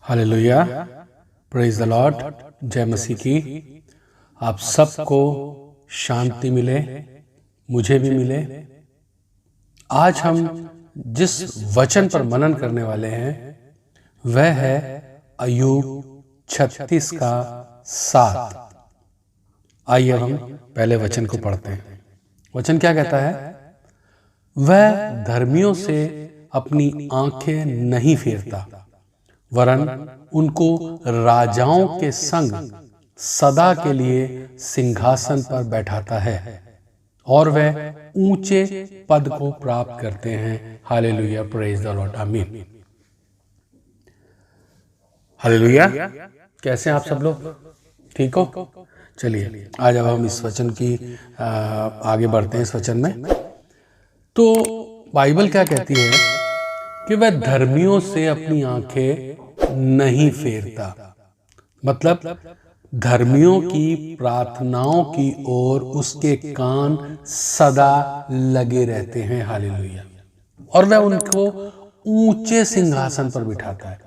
Hallelujah, praise the Lord. जय मसीह की। आप सबको शांति मिले, मुझे भी मिले। आज हम जिस वचन पर मनन करने वाले हैं वह है अय्यूब 36 का 7। आइए हम पहले वचन को पढ़ते हैं। वचन क्या कहता है? वह धर्मियों से अपनी आंखें नहीं फेरता, वरन उनको राजाओं के संग सदा के लिए सिंहासन पर बैठाता है और वह ऊंचे पद को प्राप्त करते हैं। हालेलुया, प्रेज द लॉर्ड, आमीन। हालेलुया। कैसे हैं आप सब लोग? ठीक हो? चलिए आज अब हम इस वचन की आगे बढ़ते हैं। इस वचन में तो बाइबल क्या कहती है कि वह धर्मियों से अपनी आंखें नहीं फेरता, मतलब धर्मियों की प्रार्थनाओं की ओर उसके कान सदा लगे रहते हैं। हालेलुया। और वह उनको ऊंचे सिंहासन पर बिठाता है।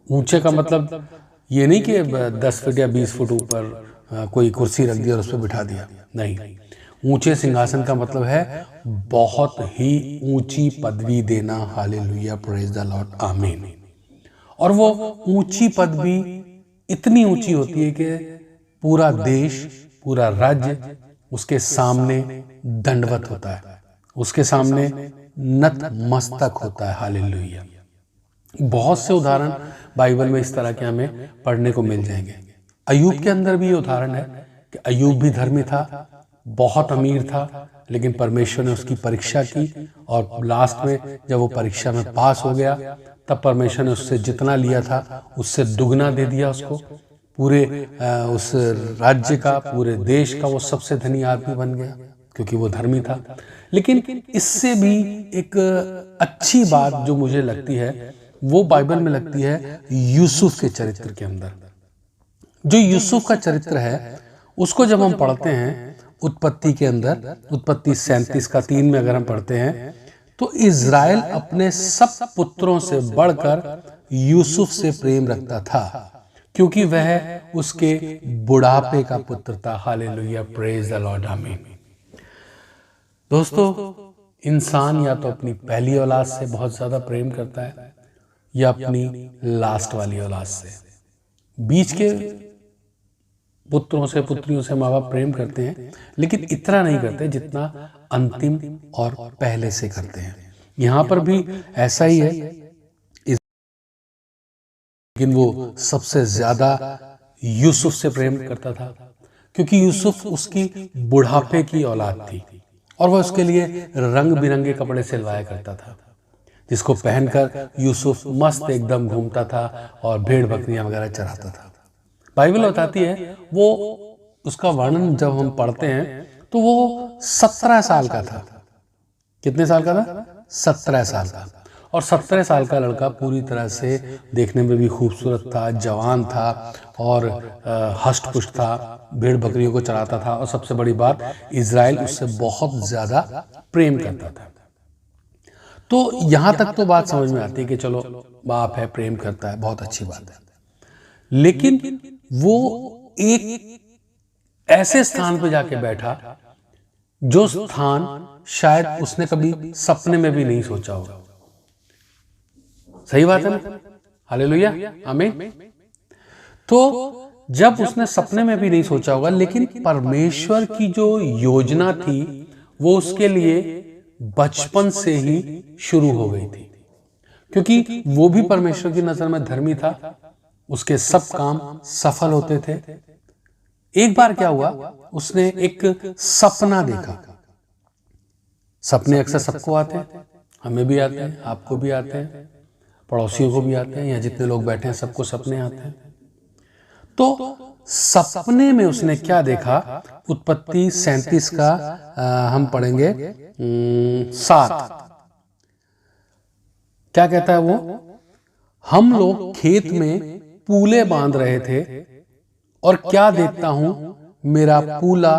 ऊंचे का मतलब ये नहीं कि 10 फीट या 20 फुट ऊपर कोई कुर्सी रख दी और उस पर बिठा दिया, नहीं। ऊंचे सिंहासन का मतलब है बहुत ही ऊंची पदवी देना। हालेलुया, प्रेज द लॉर्ड, आमीन। और वो ऊंची पदवी इतनी ऊंची होती है कि पूरा देश, पूरा राज्य उसके सामने दंडवत होता है, उसके सामने नतमस्तक होता है। हालेलुया। बहुत से उदाहरण बाइबल में इस तरह के हमें पढ़ने को मिल जाएंगे। अय्यूब के अंदर भी ये उदाहरण है कि अय्यूब भी धर्मी था, बहुत अमीर था, लेकिन परमेश्वर ने उसकी परीक्षा की और लास्ट में जब वो परीक्षा में पास हो गया तब परमेश्वर ने उससे जितना लिया था उससे दुगना दे दिया उसको। पूरे उस राज्य का, पूरे देश का वो सबसे धनी आदमी बन गया क्योंकि वो धर्मी था। लेकिन इससे भी एक अच्छी बात जो मुझे लगती है वो बाइबल में लगती है यूसुफ के चरित्र के अंदर। जो यूसुफ का चरित्र है उसको जब हम पढ़ते हैं उत्पत्ति के अंदर, उत्पत्ति 37 का 3 में अगर हम पढ़ते हैं तो इज़राइल अपने सब पुत्रों से बढ़कर यूसुफ से प्रेम रखता था क्योंकि वह उसके बुढ़ापे का पुत्र था। हालेलुया, प्रेज द लॉर्ड, आमीन। दोस्तों, इंसान या तो अपनी पहली औलाद से बहुत ज्यादा प्रेम करता है या अपनी लास्ट वाली औलाद से। बीच के पुत्रों से, पुत्रियों से माँ बाप प्रेम करते हैं, लेकिन इतना नहीं करते जितना अंतिम और पहले से करते हैं। यहाँ पर भी ऐसा ही है, लेकिन वो सबसे ज्यादा यूसुफ से प्रेम करता था क्योंकि यूसुफ उसकी बुढ़ापे की औलाद थी और वह उसके लिए रंग बिरंगे कपड़े सिलवाया करता था, जिसको पहनकर यूसुफ मस्त एकदम घूमता था और भेड़ बकरियां वगैरह चराता था। बाइबल बताती है वो, उसका वर्णन जब हम पढ़ते हैं तो वो 17 साल का था। कितने साल का था? 17 साल का। और 17 साल का लड़का पूरी तरह से देखने में भी खूबसूरत था, जवान था और हष्ट पुष्ट था, भेड़ बकरियों को चराता था और सबसे बड़ी बात इज़राइल उससे बहुत ज्यादा प्रेम करता था। तो यहां तक तो बात समझ में आती है कि चलो बाप है, प्रेम करता है, बहुत अच्छी बात है। लेकिन वो एक ऐसे स्थान पर जाके बैठा जो स्थान शायद उसने कभी सपने में भी नहीं सोचा होगा। सही बात है ना? हालेलुया, आमीन। तो जब उसने सपने में भी नहीं सोचा होगा, लेकिन परमेश्वर की जो योजना थी वो उसके लिए बचपन से ही शुरू हो गई थी, क्योंकि वो भी परमेश्वर की नजर में धर्मी था, उसके सब काम सफल होते थे। एक बार क्या हुआ, उसने एक सपना देखा। सपने अक्सर सबको आते हैं, हमें भी आते हैं, आपको भी आते हैं, पड़ोसियों को भी आते हैं, या जितने लोग बैठे हैं सबको सपने आते हैं। तो सपने में उसने क्या देखा? उत्पत्ति 37 का हम पढ़ेंगे 7। क्या कहता है वो? हम लोग खेत में पूले बांध रहे थे और क्या देखता हूं, मेरा पूला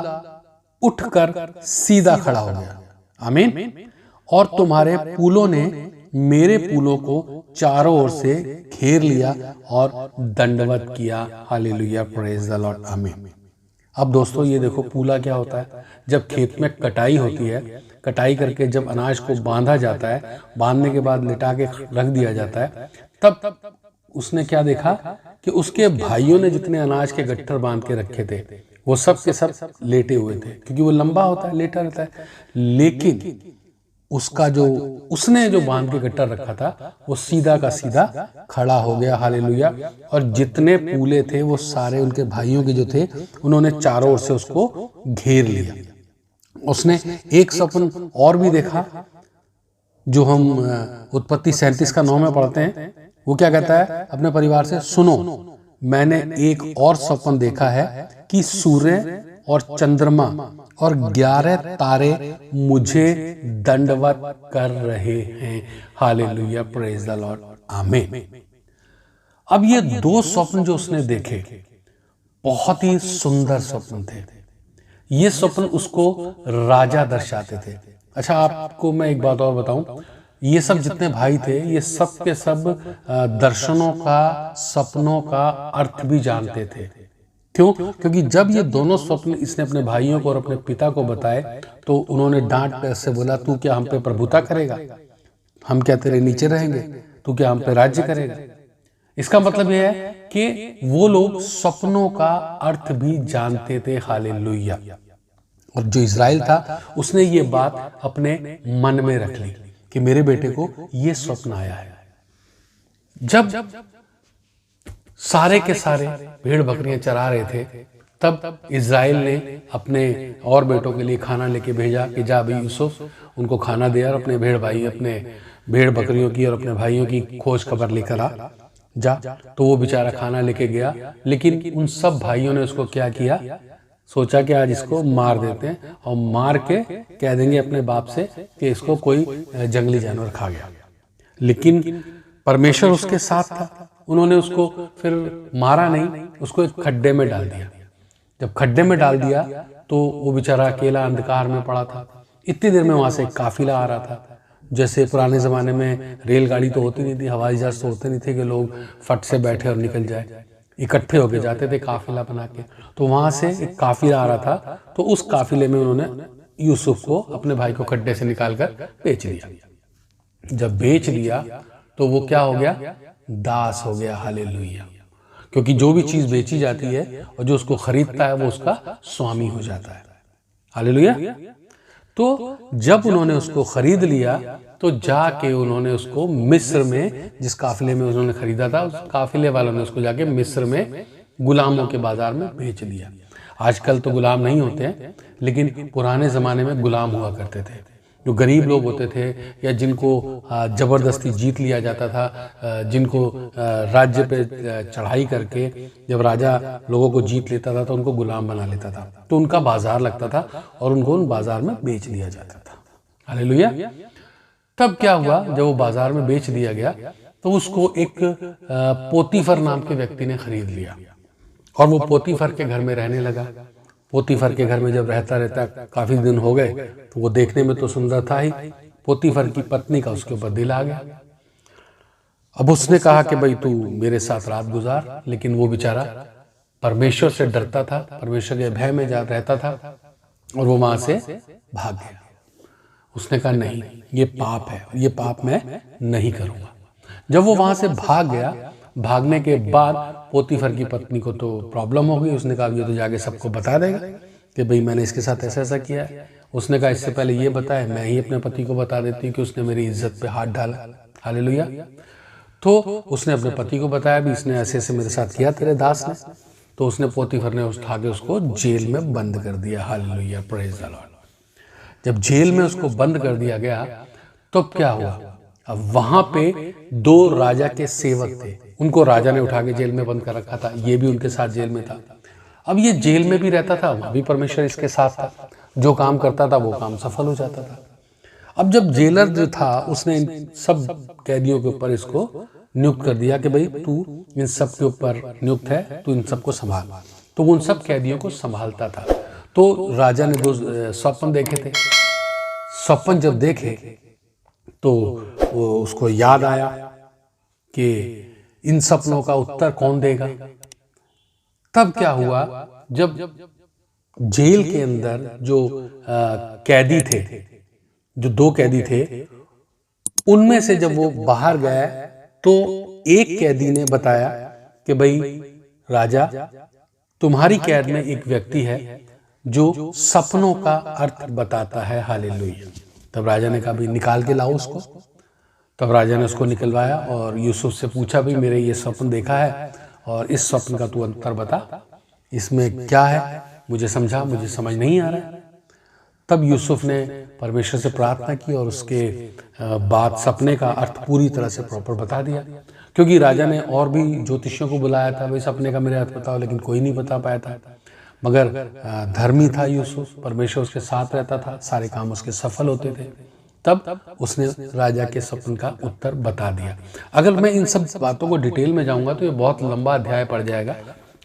उठकर सीधा खड़ा हो गया। आमीन। और तुम्हारे पूलों ने मेरे पुलों को चारों ओर से घेर लिया और दंडवत किया। हालेलुया, प्रेज द लॉर्ड, आमीन। अब दोस्तों ये देखो, पूला क्या होता है? जब खेत में कटाई होती है, कटाई करके जब अनाज को बांधा जाता है, बांधने के बाद लिटा के रख दिया जाता है, तब उसने क्या देखा कि उसके भाइयों ने जितने अनाज के गट्ठर बांध के रखे थे वो सब के सब लेटे हुए थे, क्योंकि वो लंबा होता है, लेटा रहता है। लेकिन उसका जो उसने जो बांध के गट्ठर रखा था वो सीधा का सीधा खड़ा हो गया। हालेलुया। और जितने पूले थे वो सारे उनके भाइयों के जो थे, उन्होंने चारों ओर से उसको घेर लिया। उसने एक सपन और भी देखा, जो हम उत्पत्ति 37 का 9 में पढ़ते हैं। वो क्या कहता है अपने परिवार से? सुनो, मैंने एक और सपन देखा है कि सूर्य और चंद्रमा और 11 तारे मुझे दंडवत कर रहे हैं। हालेलुया, प्रेज द लॉर्ड, आमीन। अब ये दो स्वप्न जो उसने देखे, बहुत ही सुंदर स्वप्न थे। ये स्वप्न उसको राजा दर्शाते थे। अच्छा, आपको मैं एक बात और बताऊं, ये सब जितने भाई थे, ये सब के सब दर्शनों का, सपनों का अर्थ भी जानते थे। क्यों? क्योंकि जब ये दोनों स्वप्न इसने अपने भाइयों को और अपने पिता को बताए, तो उन्होंने डांट से बोला, तू क्या हम पे प्रभुता करेगा? हम क्या तेरे नीचे रहेंगे? तू क्या हम पे राज्य करेगा? इसका मतलब यह है कि वो लोग सपनों का अर्थ भी जानते थे। हालेलुया। और जो इज़राइल था, उसने ये बात अपने मन में रख ली कि मेरे बेटे को ये स्वप्न आया है। जब सारे के सारे भेड़ बकरियां चरा रहे थे, तब इज़राइल ने अपने और बेटों के लिए खाना लेके भेजा कि जा भाई यूसुफ, उनको खाना दे और अपने भेड़ बकरियों की और अपने भाइयों की खोज खबर लेकर आ जा। तो वो बेचारा खाना लेके गया, लेकिन उन सब भाइयों ने उसको क्या किया? सोचा कि आज इसको मार देते हैं और मार के कह देंगे अपने बाप से कि इसको कोई जंगली जानवर खा गया। लेकिन परमेश्वर उसके साथ था। उन्होंने उसको फिर मारा नहीं, उसको एक खड्डे में डाल दिया। जब खड्डे में डाल दिया तो वो बेचारा अकेला अंधकार में पड़ा था। इतनी देर में वहां से एक काफिला आ रहा था। जैसे पुराने ज़माने में रेलगाड़ी तो होती नहीं थी, हवाई जहाज तो होते नहीं थे कि लोग फट से बैठे और निकल जाए, इकट्ठे होके जाते थे काफिला बना के। तो वहां से एक काफिला आ रहा था, तो उस काफिले में उन्होंने यूसुफ को, अपने भाई को खड्डे से निकालकर बेच लिया। जब बेच लिया तो वो क्या हो गया? दास हो गया। हालेलुया। क्योंकि जो भी चीज बेची जाती है और जो उसको खरीदता है वो उसका स्वामी हो जाता है। हालेलुया। तो जब उन्होंने उसको खरीद लिया तो जाके उन्होंने उसको मिस्र में, जिस काफिले में उन्होंने खरीदा था, उस काफिले वालों ने उसको जाके मिस्र में गुलामों के बाजार में बेच दिया। आजकल तो गुलाम नहीं होते हैं, लेकिन पुराने ज़माने में गुलाम हुआ करते थे। जो गरीब लोग होते थे या जिनको ज़बरदस्ती जीत लिया जाता था, जिनको राज्य पे चढ़ाई करके जब राजा लोगों को जीत लेता था तो उनको गुलाम बना लेता था, तो उनका बाजार लगता था और उनको उन बाजार में बेच दिया जाता था। हालेलुया। तब क्या हुआ, जब वो बाजार में बेच दिया गया तो उसको एक पोतीफर नाम के व्यक्ति ने खरीद लिया और वो पोतीफर के घर में रहने लगा। पोतीफर के घर में जब रहता काफी दिन हो गए तो वो देखने में तो सुंदर था ही, पोतीफर की पत्नी का उसके ऊपर दिल आ गया। अब उसने कहा कि भाई तू मेरे साथ रात गुजार, लेकिन वो बेचारा परमेश्वर से डरता था, परमेश्वर के भय में रहता था और वो वहां से भाग गया। उसने कहा नहीं, ये पाप है, ये पाप मैं नहीं करूंगा। जब वो वहां से भाग गया, भागने के बाद पोतीफर की पत्नी को तो प्रॉब्लम हो गई। उसने कहा ये तो जाके सबको बता देगा कि भाई मैंने इसके साथ ऐसा ऐसा किया है। उसने कहा इससे पहले ये बताए, मैं ही अपने पति को बता देती हूँ कि उसने मेरी इज्जत पे हाथ डाला। हालेलुया। तो उसने अपने पति को बताया भी इसने ऐसे ऐसे मेरे साथ किया तेरे दास ने। तो उसने पोतीफर ने उठा के उसको जेल में बंद कर दिया। Hallelujah, praise the Lord. जब जेल में उसको बंद कर दिया गया तो क्या हुआ? अब वहां पे 2 राजा के सेवक थे, उनको राजा ने उठा के जेल में बंद कर रखा था। ये भी उनके साथ जेल में था। अब ये जेल में भी रहता था, वहां भी परमेश्वर इसके साथ था। जो काम करता था वो काम सफल हो जाता था। अब जब जेलर जो था उसने इन सब कैदियों के ऊपर इसको नियुक्त कर दिया कि भाई तू इन सब के ऊपर नियुक्त है, तू इन सबको संभाल। तो उन सब कैदियों को संभालता था। तो राजा ने 2 स्वप्न देखे थे। स्वप्न जब देखे तो वो उसको याद आया कि इन सपनों का उत्तर कौन देगा। तब क्या हुआ, जब जेल के अंदर जो कैदी थे, जो 2 कैदी थे, उनमें से जब वो बाहर गए तो एक कैदी ने बताया कि भाई राजा, तुम्हारी कैद में एक व्यक्ति है जो सपनों का अर्थ बताता है। हालेलुया। तब राजा ने कहा भाई निकाल के लाओ उसको। तब राजा ने उसको निकलवाया और यूसुफ से पूछा भाई मेरे ये स्वप्न देखा है और इस स्वप्न का तू अंतर बता, इसमें क्या है, मुझे समझा, मुझे समझ नहीं आ रहा है। तब यूसुफ ने परमेश्वर से प्रार्थना की और उसके बाद सपने का अर्थ पूरी तरह से प्रॉपर बता दिया। क्योंकि राजा ने और भी ज्योतिषियों को बुलाया था, भाई सपने का मेरे अर्थ बताओ, लेकिन कोई नहीं बता पाया था। मगर धर्मी था यूसुफ, परमेश्वर उसके साथ रहता था, सारे काम उसके सफल होते थे। तब उसने राजा के सपन का उत्तर बता दिया। अगर मैं इन सब बातों को डिटेल में जाऊंगा तो ये बहुत लंबा अध्याय पड़ जाएगा,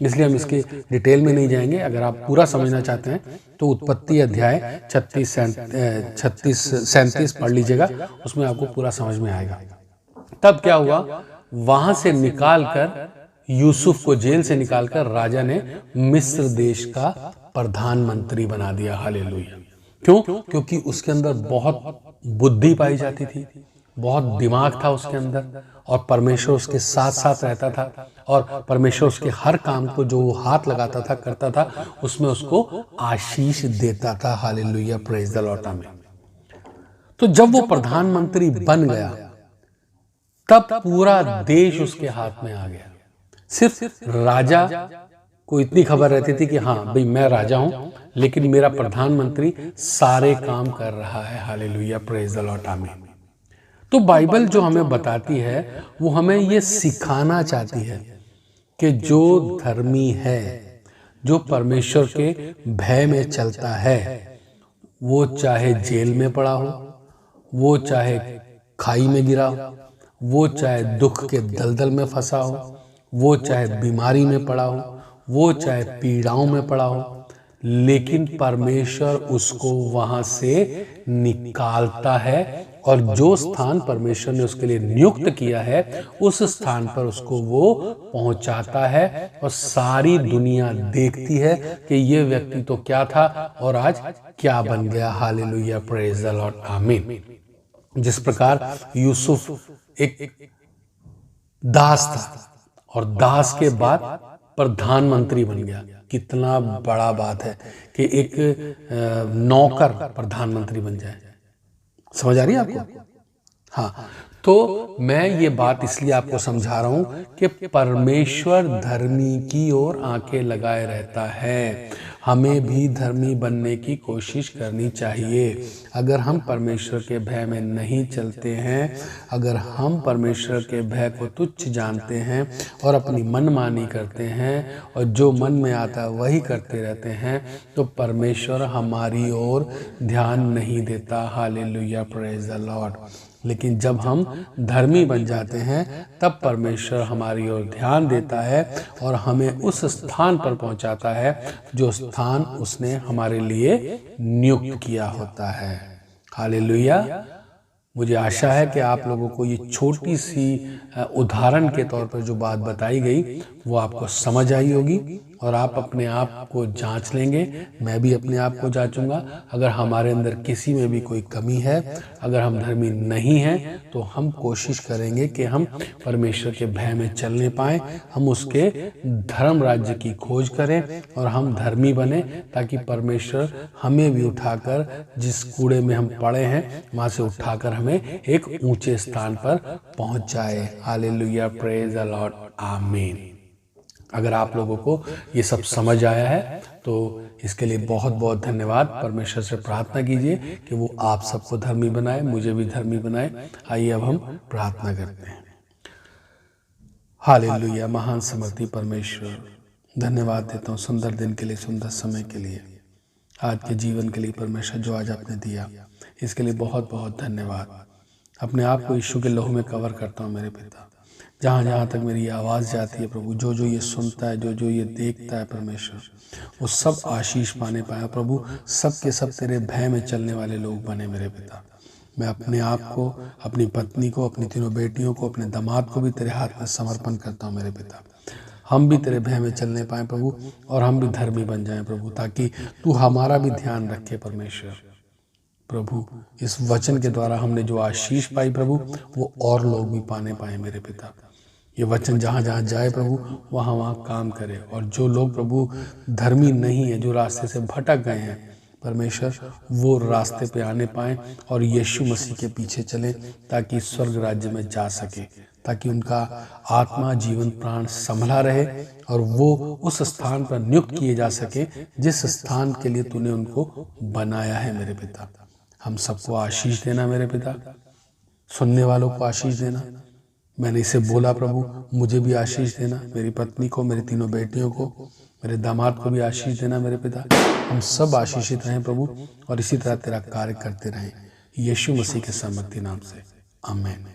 इसलिए हम इसके डिटेल में नहीं जाएंगे। अगर आप पूरा समझना चाहते हैं तो उत्पत्ति अध्याय 36-37 पढ़ लीजिएगा, उसमें आपको पूरा समझ में आएगा। तब क्या हुआ, वहां से निकालकर यूसुफ को जेल से निकालकर राजा ने मिस्र देश का प्रधानमंत्री बना दिया। हालेलुया। क्यों? क्योंकि उसके अंदर बहुत बुद्धि पाई जाती थी, बहुत दिमाग था उसके अंदर, और परमेश्वर उसके साथ साथ रहता था, और परमेश्वर उसके हर काम को जो वो हाथ लगाता था, करता था, उसमें उसको आशीष देता था। हालेलुया, प्रेज द लॉर्ड, आमीन। तो जब वो प्रधानमंत्री बन गया तब पूरा देश उसके हाथ में आ गया। सिर्फ राजा को इतनी खबर रहती थी कि हाँ भाई मैं राजा हूं, लेकिन मेरा प्रधानमंत्री सारे काम कर रहा है। हालेलुया, प्रेज द लॉर्ड, आमीन। तो बाइबल जो हमें बताती है वो हमें ये सिखाना चाहती है कि जो धर्मी है, जो परमेश्वर के भय में चलता है, वो चाहे जेल में पड़ा हो, वो चाहे खाई में गिरा हो, वो चाहे दुख के दलदल में फंसा हो, वो चाहे बीमारी में पड़ा हो, वो चाहे पीड़ाओं में पड़ा हो, लेकिन परमेश्वर उसको वहां से निकालता है, और जो स्थान परमेश्वर ने उसके लिए नियुक्त किया है उस स्थान पर उसको वो पहुंचाता है, और सारी दुनिया देखती है कि ये व्यक्ति तो क्या था और आज क्या बन गया। हालेलुया, प्रेज द लॉर्ड, आमीन। जिस प्रकार यूसुफ एक दास था और दास के बाद प्रधानमंत्री बन गया। कितना बड़ा बात है कि एक नौकर प्रधानमंत्री बन जाए। समझ आ रही है आपको? हाँ, तो मैं ये बात इसलिए आपको समझा रहा हूं कि परमेश्वर धर्मी की ओर आंखें लगाए रहता है। हमें भी धर्मी बनने की कोशिश करनी चाहिए। अगर हम परमेश्वर के भय में नहीं चलते हैं, अगर हम परमेश्वर के भय को तुच्छ जानते हैं और अपनी मनमानी करते हैं और जो मन में आता है वही करते रहते हैं, तो परमेश्वर हमारी ओर ध्यान नहीं देता। Hallelujah, praise the Lord. लेकिन जब हम धर्मी बन जाते हैं तब परमेश्वर हमारी ओर ध्यान देता है और हमें उस स्थान पर पहुंचाता है जो स्थान उसने हमारे लिए नियुक्त किया होता है। हालेलुया। मुझे आशा है कि आप लोगों को ये छोटी सी उदाहरण के तौर पर जो बात बताई गई वो आपको समझ आई होगी, और आप अपने आप को जांच लेंगे। मैं भी अपने आप को जांचूंगा। अगर हमारे अंदर किसी में भी कोई कमी है, अगर हम धर्मी नहीं हैं, तो हम कोशिश करेंगे कि हम परमेश्वर के भय में चलने पाएं, हम उसके धर्म राज्य की खोज करें और हम धर्मी बने, ताकि परमेश्वर हमें भी उठाकर जिस कूड़े में हम पड़े हैं वहाँ से उठाकर हमें एक ऊंचे स्थान पर पहुंच जाए। हालेलुया, प्रेज द लॉर्ड, आमीन। अगर आप लोगों को ये सब समझ आया है तो इसके लिए बहुत बहुत धन्यवाद। परमेश्वर से प्रार्थना कीजिए कि वो आप सबको धर्मी बनाए, मुझे भी धर्मी बनाए। आइए अब हम प्रार्थना करते हैं। हालेलुया, महान समर्थी परमेश्वर, धन्यवाद देता हूँ सुंदर दिन के लिए, सुंदर समय के लिए, आज के जीवन के लिए। परमेश्वर जो आज आपने दिया इसके लिए बहुत बहुत धन्यवाद। अपने आप को यीशु के लहू में कवर करता हूँ मेरे पिता। जहाँ जहाँ तक मेरी आवाज़ जाती है प्रभु, जो जो ये सुनता है, जो जो ये देखता है परमेश्वर, वो सब आशीष पाने पाए प्रभु। सब के सब तेरे भय में चलने वाले लोग बने मेरे पिता। मैं अपने आप को, अपनी पत्नी को, अपनी तीनों बेटियों को, अपने दामाद को भी तेरे हाथ में समर्पण करता हूँ मेरे पिता। हम भी तेरे भय में चलने पाएं प्रभु, और हम भी धर्मी बन जाएं प्रभु, ताकि तू हमारा भी ध्यान रखे परमेश्वर। प्रभु, इस वचन के द्वारा हमने जो आशीष पाई प्रभु, वो और लोग भी पाने पाए मेरे पिता। ये वचन जहाँ जहाँ जाए प्रभु, वहाँ वहाँ काम करे, और जो लोग प्रभु धर्मी नहीं है, जो रास्ते से भटक गए हैं परमेश्वर, वो रास्ते पे आने पाएं और यीशु मसीह के पीछे चलें, ताकि स्वर्ग राज्य में जा सके, ताकि उनका आत्मा, जीवन, प्राण संभला रहे, और वो उस स्थान पर नियुक्त किए जा सके जिस स्थान के लिए तूने उनको बनाया है मेरे पिता। हम सबको आशीष देना मेरे पिता, सुनने वालों को आशीष देना। मैंने इसे बोला प्रभु, मुझे भी आशीष देना, मेरी पत्नी को, मेरी तीनों बेटियों को, मेरे दामाद को भी आशीष देना मेरे पिता। हम सब आशीषित रहें प्रभु, और इसी तरह तेरा कार्य करते रहें, यीशु मसीह के सामर्थी नाम से, आमीन।